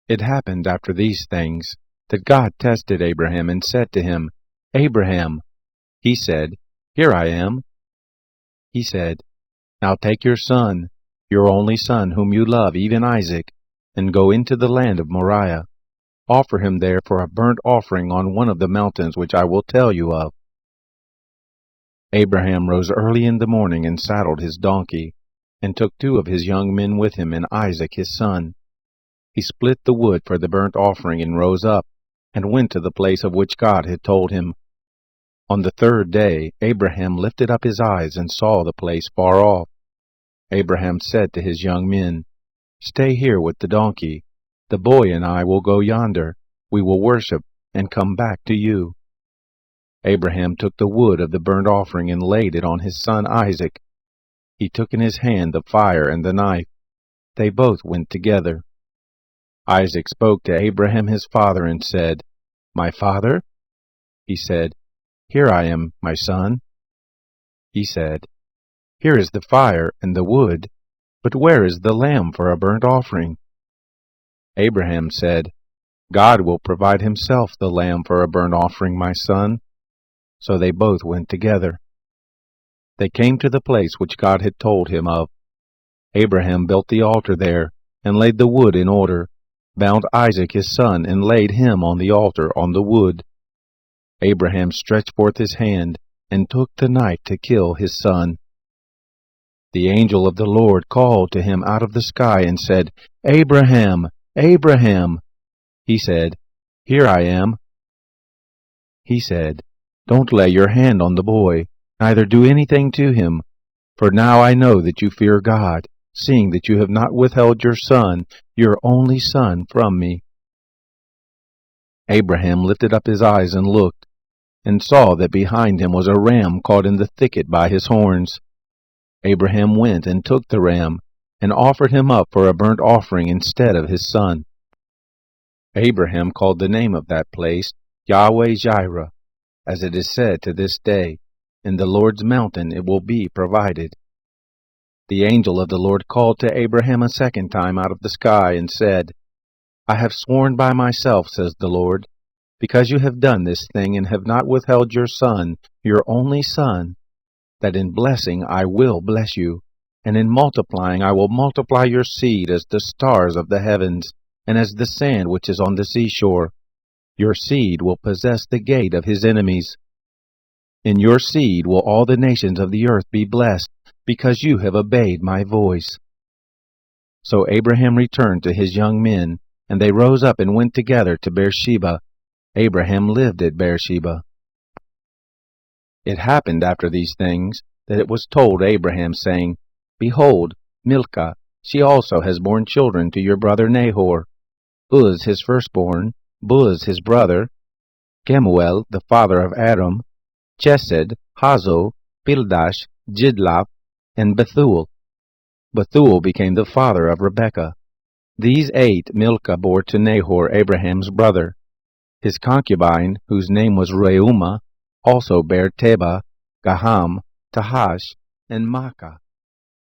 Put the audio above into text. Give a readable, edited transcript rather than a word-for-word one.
It happened after these things that God tested Abraham and said to him, Abraham. He said, Here I am. He said, Now take your son, your only son whom you love, even Isaac, and go into the land of Moriah. Offer him there for a burnt offering on one of the mountains which I will tell you of. Abraham rose early in the morning and saddled his donkey, and took 2 of his young men with him and Isaac his son. He split the wood for the burnt offering and rose up, and went to the place of which God had told him. On the 3rd day Abraham lifted up his eyes and saw the place far off. Abraham said to his young men, Stay here with the donkey. The boy and I will go yonder. We will worship and come back to you. Abraham took the wood of the burnt offering and laid it on his son Isaac. He took in his hand the fire and the knife. They both went together. Isaac spoke to Abraham his father and said, My father? He said, Here I am, my son. He said, Here is the fire and the wood, but where is the lamb for a burnt offering? Abraham said, God will provide himself the lamb for a burnt offering, my son. So they both went together. They came to the place which God had told him of. Abraham built the altar there, and laid the wood in order, bound Isaac his son, and laid him on the altar on the wood. Abraham stretched forth his hand, and took the knife to kill his son. The angel of the Lord called to him out of the sky and said, Abraham, Abraham. He said, Here I am. He said, Don't lay your hand on the boy, neither do anything to him, for now I know that you fear God, seeing that you have not withheld your son, your only son, from me. Abraham lifted up his eyes and looked, and saw that behind him was a ram caught in the thicket by his horns. Abraham went and took the ram, and offered him up for a burnt offering instead of his son. Abraham called the name of that place Yahweh-Jireh, as it is said to this day, In the Lord's mountain it will be provided. The angel of the Lord called to Abraham a second time out of the sky, and said, I have sworn by myself, says the Lord, because you have done this thing and have not withheld your son, your only son, that in blessing I will bless you, and in multiplying I will multiply your seed as the stars of the heavens, and as the sand which is on the seashore. Your seed will possess the gate of his enemies. In your seed will all the nations of the earth be blessed, because you have obeyed my voice. So Abraham returned to his young men, and they rose up and went together to Beersheba. Abraham lived at Beersheba. It happened after these things that it was told Abraham, saying, Behold, Milcah, she also has borne children to your brother Nahor, Uz his firstborn, Buz his brother, Kemuel the father of Aram, Chesed, Hazo, Pildash, Jidlaph, and Bethuel. Bethuel became the father of Rebekah. These 8 Milcah bore to Nahor, Abraham's brother. His concubine, whose name was Reumah, also bare Tebah, Gaham, Tahash, and Maacah.